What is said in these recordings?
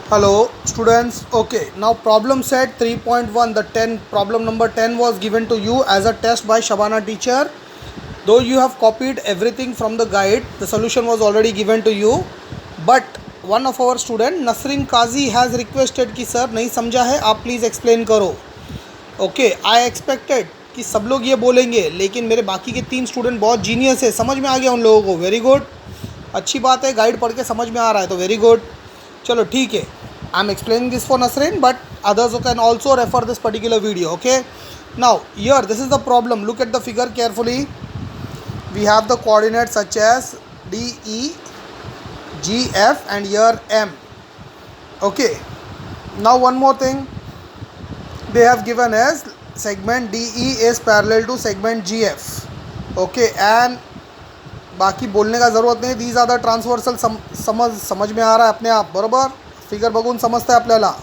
Hello students. Okay, now problem set 3.1, the 10 problem number 10 was given to you as a test by Shabana teacher. Though you have copied everything from the guide, the solution was already given to you, but one of our student Nasrin Kazi has requested कि sir नहीं समझा है, आप please explain करो. Okay, I expected कि सब लोग ये बोलेंगे, लेकिन मेरे बाकी के 3 स्टूडेंट बहुत जीनियस है, समझ में आ गया उन लोगों को. वेरी गुड, अच्छी बात है, गाइड पढ़ के समझ में आ रहा है तो वेरी गुड. चलो ठीक है, I am explaining this for Nasreen, but others can also refer this particular video. Okay, now here this is the problem. Look at the figure carefully. We have the coordinate such as D E G F and here M. Okay, now one more thing, they have given as segment DE is parallel to segment GF. okay, and बाकी बोलने का ज़रूरत नहीं. These are the transversal. समझ में आ रहा है अपने आप बरोबर. फिगर बघून समजतं आहे आपल्याला.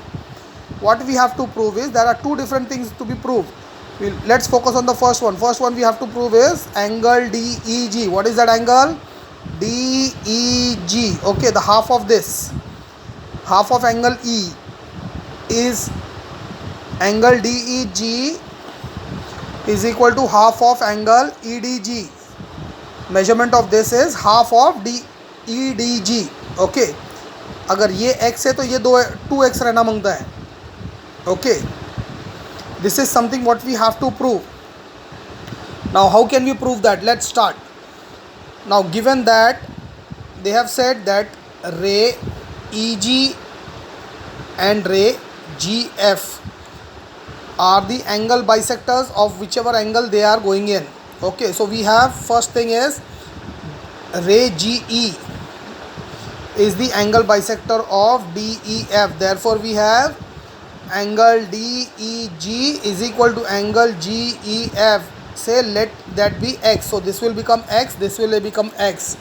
what we have to prove is there are two different things to be proved. Let's focus on the first one. First one we have to prove is angle DEG. What is that angle? DEG. okay, the half of this, half of angle E is angle DEG is equal to half of angle EDG. measurement of this is half of EDG. okay, अगर ये x है तो ये 2x रहना मांगता है. okay, this is something what we have to prove. now how can we prove that? Let's start. now given that they have said that ray EG and ray GF are the angle bisectors of whichever angle they are going in. okay, so we have first thing is ray GE is the angle bisector of DEF. therefore we have angle DEG is equal to angle GEF. say let that be x, so this will become x, this will become x.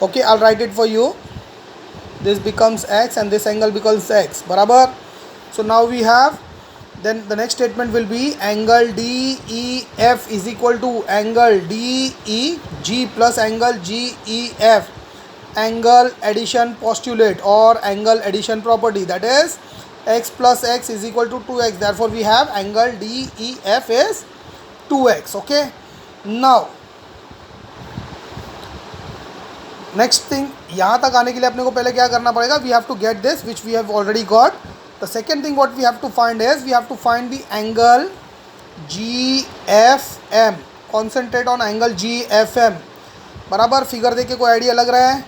okay, I'll write it for you. this becomes x and this angle becomes x barabar. so now we have, then the next statement will be angle DEF is equal to angle DEG plus angle GEF. angle addition postulate or angle addition property, that is x plus x is equal to 2x. therefore we have angle DEF is 2x. okay, now next thing, यहाँ तक आने के लिए अपने को पहले क्या करना पड़ेगा? we have to get this which we have already got. the second thing what we have to find is we have to find the angle GFM. concentrate on angle GFM बराबर. फिगर देख के कोई idea लग रहा है?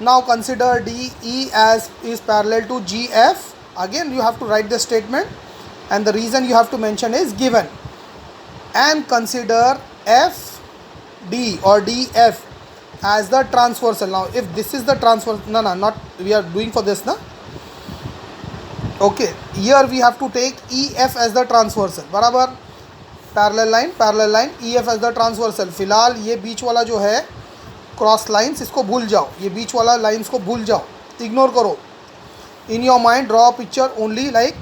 now consider DE as is parallel to GF. again you have to write the statement and the reason you have to mention is given, and consider FD or DF as the transversal. now if this is the transversal, no not we are doing for this na. okay, here we have to take EF as the transversal बराबर. Parallel line EF as the transversal. फिलहाल ये बीच वाला जो है cross lines, इसको भूल जाओ, ये बीच वाला लाइंस को भूल जाओ, इग्नोर करो. In your mind draw a picture only like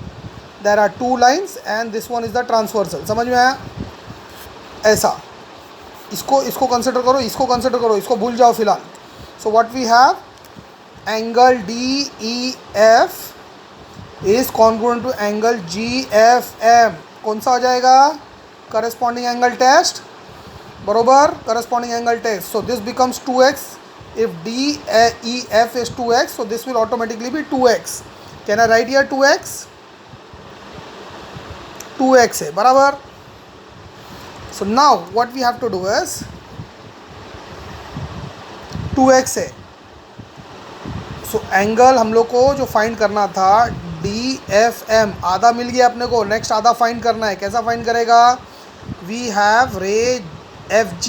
there are two lines and this one is the transversal. समझ में आया? ऐसा इसको कंसिडर करो, इसको कंसिडर करो, इसको भूल जाओ फिलहाल. So what we have, angle DEF is congruent to angle GFM. कौन सा हो जाएगा? करस्पॉन्डिंग एंगल टेस्ट बरोबर. Corresponding angle test. So this becomes 2x. if DEF is 2x, so this will automatically be 2x. can I write here 2x? 2x है बराबर. so now what we have to do is 2x है. so angle हम लोग को जो find करना था DFM, आधा मिल गया अपने को, नेक्स्ट आधा फाइंड करना है. कैसा फाइंड करेगा? वी हैव रे FG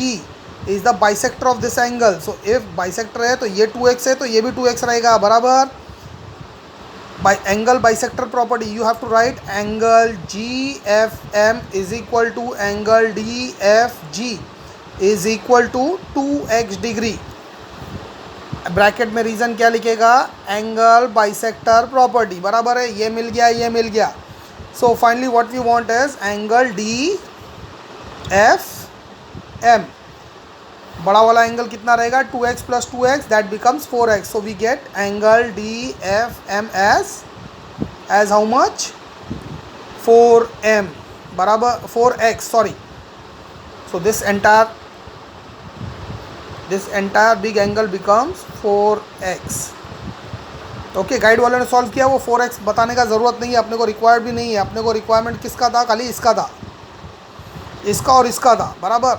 is the bisector of this angle. So if bisector है तो ये 2x है तो ये भी 2x रहेगा बराबर. by angle bisector property you have to write angle GFM is equal to angle DFG is equal to 2x degree. Bracket में रीज़न क्या लिखेगा? एंगल बाइसेक्टर प्रॉपर्टी बराबर है. ये मिल गया, ये मिल गया. So finally what we want is angle DFM. बड़ा वाला एंगल कितना रहेगा? 2x plus 2x, that becomes 4x. So we get angle DFM as as how much 4m बराबर 4x sorry. So this entire big angle becomes 4x. Okay guide वाले ने solve किया, वो 4x बताने का ज़रूरत नहीं है, अपने को रिक्वायर्ड भी नहीं है. अपने को रिक्वायरमेंट किसका था, खाली इसका था, इसका और इसका था बराबर.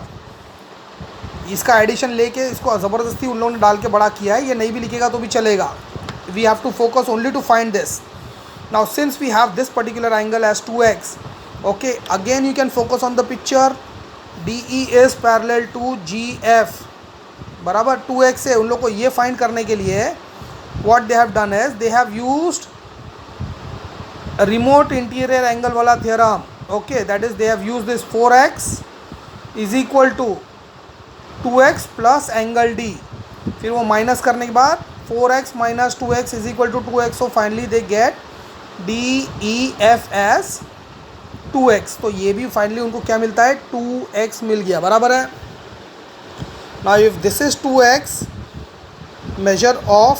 इसका एडिशन लेके इसको ज़बरदस्ती उन लोगों ने डाल के बड़ा किया है. ये नहीं भी लिखेगा तो भी चलेगा. We have to focus only to find this. Now since we have this particular angle as 2x, okay again you can focus on the picture. DE is parallel to GF बराबर 2x है. उन लोग को ये find करने के लिए what they have done is they have used a remote interior angle वाला theorem. Okay, that is they have used this 4x is equal to 2x plus angle D. फिर वो माइनस करने के बाद 4x minus 2x is equal to 2x. so finally they get DEF as 2x. तो ये भी finally उनको क्या मिलता है, 2x मिल गया बराबर है. Now if this is 2x, measure of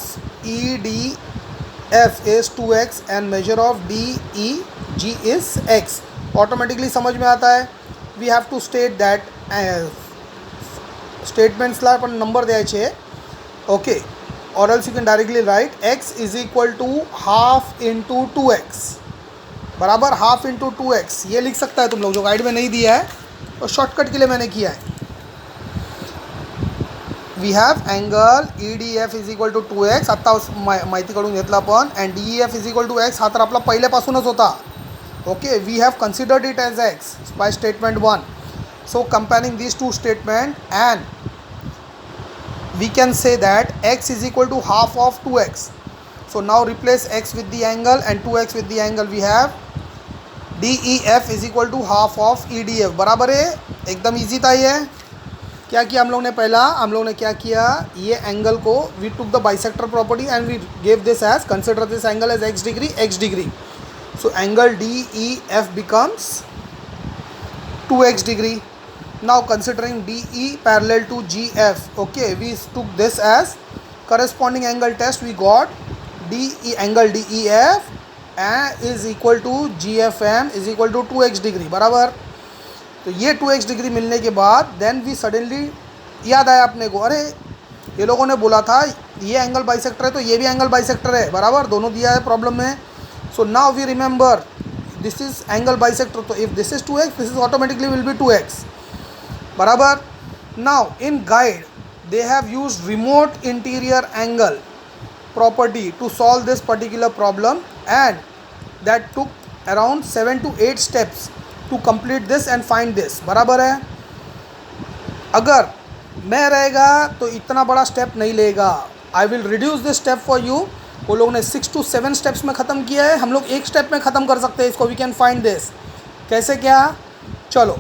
EDF is 2x and measure of DEG is x. Automatically समझ में आता है. We have to state that स्टेटमेंट्सला पण नंबर द्यायचे. Okay or else you can directly write x is equal to half into 2x बराबर half into 2x. ये लिख सकता है तुम लोग, जो गाइड में नहीं दिया है और शॉर्टकट के लिए मैंने किया है. We have angle EDF is equal to 2x. आत्ता माहिती काढून घेतला आपण. And DEF is equal to x. हा तर आपला पहिल्यापासूनच होता. Okay we have considered it as x by statement 1. So comparing these two statement and we can say that x is equal to half of 2x. So now replace x with the angle and 2x with the angle. We have DEF is equal to half of EDF बराबर है. एकदम easy था ये. क्या किया हम लोग ने, पहला हम लोग ने क्या किया, ये एंगल को we took the bisector property and we gave this as consider this angle as x degree. So angle DEF becomes 2x degree. Now considering DE parallel to GF, okay we took this as corresponding angle test. We got DE angle DEF is equal to GFM is equal to 2x degree बराबर. तो ये 2x degree मिलने के बाद then we suddenly याद आया अपने को, अरे ये लोगों ने बोला था ये एंगल बाइसेक्टर है तो ये भी एंगल बाइसेक्टर है बराबर, दोनों दिया है प्रॉब्लम में. So now we remember this is angle bisector. तो if this is 2x this is automatically will be 2x बराबर. Now in guide they have used remote interior angle property to solve this particular problem and that took around 7 to 8 steps to complete this and find this बराबर है. अगर मैं रहेगा तो इतना बड़ा step नहीं लेगा. I will reduce this step for you. वो लोगों ने 6 to 7 स्टेप्स में ख़त्म किया है, हम लोग एक स्टेप में ख़त्म कर सकते हैं इसको. We can find this. कैसे क्या, चलो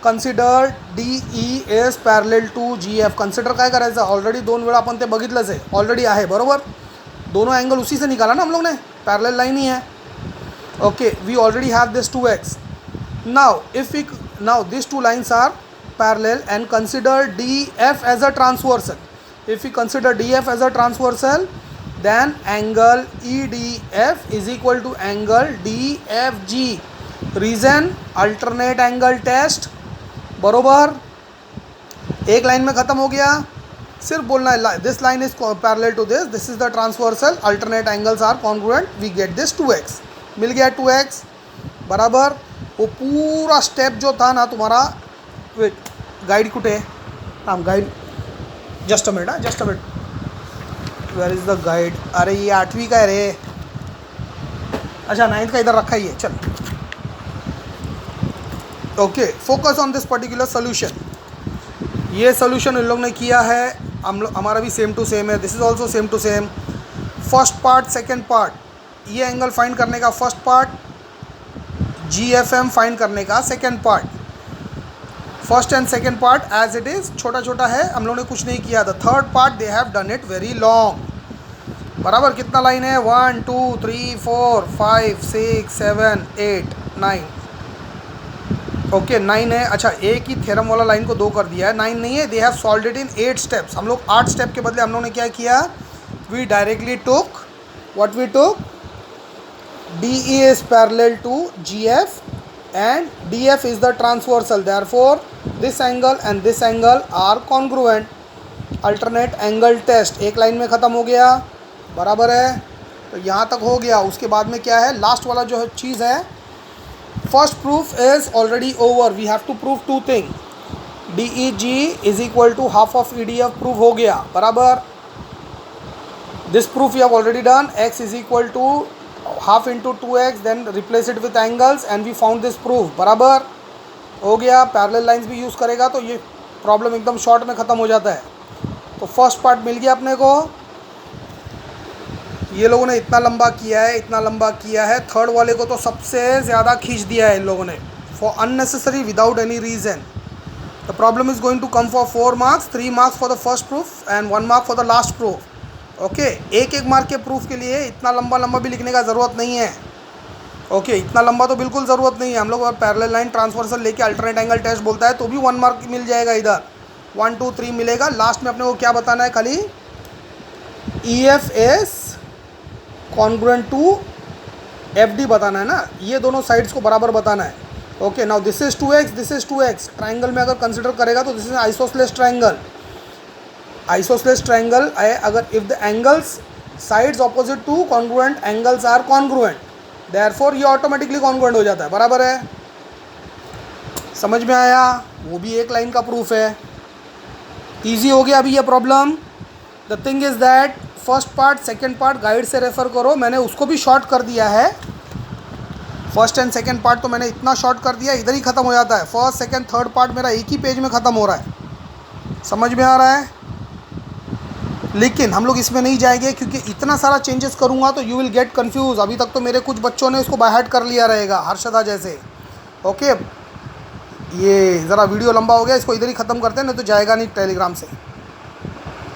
consider DE is parallel to GF. Consider काय करायचं, ऑलरेडी 2 वेळा आपण ते बघितलंच आहे, ऑलरेडी आहे बरोबर. दोनों एंगल उसी से निकाला ना हम लोग ने, पैरेलल लाइन ही है. Okay we already have this 2x. Now if we now these two lines are parallel and consider DF as a transversal. If we consider DF as a transversal, then angle EDF is equal to angle DFG. Reason alternate angle test बरोबर. एक लाइन में ख़त्म हो गया, सिर्फ बोलना है this line is parallel to this, this is the transversal, alternate angles are congruent, we get this 2x. मिल गया 2x बराबर. वो पूरा स्टेप जो था ना तुम्हारा, वेट गाइड कुठे आहे, हां guide just a minute where is the guide. अरे ये 8वीं का है रे, अच्छा 9th का इधर रखा ही है. चल okay focus on this particular solution. ये सोल्यूशन इन लोग ने किया है, हमारा भी सेम टू सेम है. This is also same to same. First part second part, ये एंगल फाइंड करने का फर्स्ट पार्ट, GFM फाइंड करने का second part. First and second part as it is छोटा छोटा है, हम लोगों ने कुछ नहीं किया. The third part they have done it very long बराबर. कितना लाइन है, 1 2 3 4 5 6 7 8 9. ओके 9 है. अच्छा एक ही थ्योरम वाला लाइन को 2 कर दिया है, 9 नहीं है. They have solved it in 8 steps. हम लोग 8 स्टेप के बदले हम लोग ने क्या किया, we directly took what we took DE is parallel to GF and DF is the transversal. Therefore, this angle and this angle are congruent. Alternate angle test एक लाइन में ख़त्म हो गया, बराबर है। तो यहाँ तक हो गया। उसके बाद में क्या है, लास्ट वाला जो चीज़ है, first proof is already over. We have to prove two thing. DEG is equal to half of EDF prove हो गया, बराबर। This proof you have already done. x is equal to half into 2x, then replace it with angles and we found this proof, बराबर हो गया। Parallel lines भी use करेगा तो ये प्रॉब्लम एकदम शॉर्ट में ख़त्म हो जाता है। तो फर्स्ट पार्ट मिल गया अपने को। ये लोगों ने इतना लंबा किया है, इतना लंबा किया है। थर्ड वाले को तो सबसे ज़्यादा खींच दिया है इन लोगों ने, for unnecessary without any reason. The problem is going to come for 4 marks, 3 marks for the first proof and 1 mark for the last proof. Okay, एक एक मार्क के प्रूफ के लिए इतना लंबा लंबा भी लिखने का ज़रूरत नहीं है। ओके, इतना लंबा तो बिल्कुल ज़रूरत नहीं है। हम लोग अगर पैरेलल लाइन ट्रांसवर्सल लेके अल्टरनेट एंगल टेस्ट बोलता है तो भी 1 मार्क मिल जाएगा। इधर 1 2 3 मिलेगा। लास्ट में अपने को क्या बताना है, खाली EF is congruent to FD बताना है ना। ये दोनों साइड्स को बराबर बताना है। Okay, now this is 2x, this is 2x। Triangle में अगर कंसिडर करेगा तो this is isosceles triangle. Isosceles triangle है अगर if the angles sides opposite to congruent angles are congruent, therefore ये ऑटोमेटिकली कॉन्ग्रुएंट हो जाता है, बराबर है। समझ में आया? वो भी एक लाइन का प्रूफ है। ईजी हो गया अभी ये problem. The thing is that first part second part guide से रेफ़र करो। मैंने उसको भी शॉर्ट कर दिया है। फर्स्ट एंड सेकंड पार्ट तो मैंने इतना शॉर्ट कर दिया, इधर ही ख़त्म हो जाता है। फर्स्ट सेकंड थर्ड पार्ट मेरा एक ही पेज में ख़त्म हो रहा है। समझ में आ रहा है? लेकिन हम लोग इसमें नहीं जाएंगे क्योंकि इतना सारा चेंजेस करूँगा तो यू विल गेट कन्फ्यूज़। अभी तक तो मेरे कुछ बच्चों ने इसको बाय हार्ट कर लिया रहेगा, हर्षदा जैसे। ओके, ये ज़रा वीडियो लंबा हो गया, इसको इधर ही ख़त्म करते हैं, नहीं तो जाएगा नहीं टेलीग्राम से।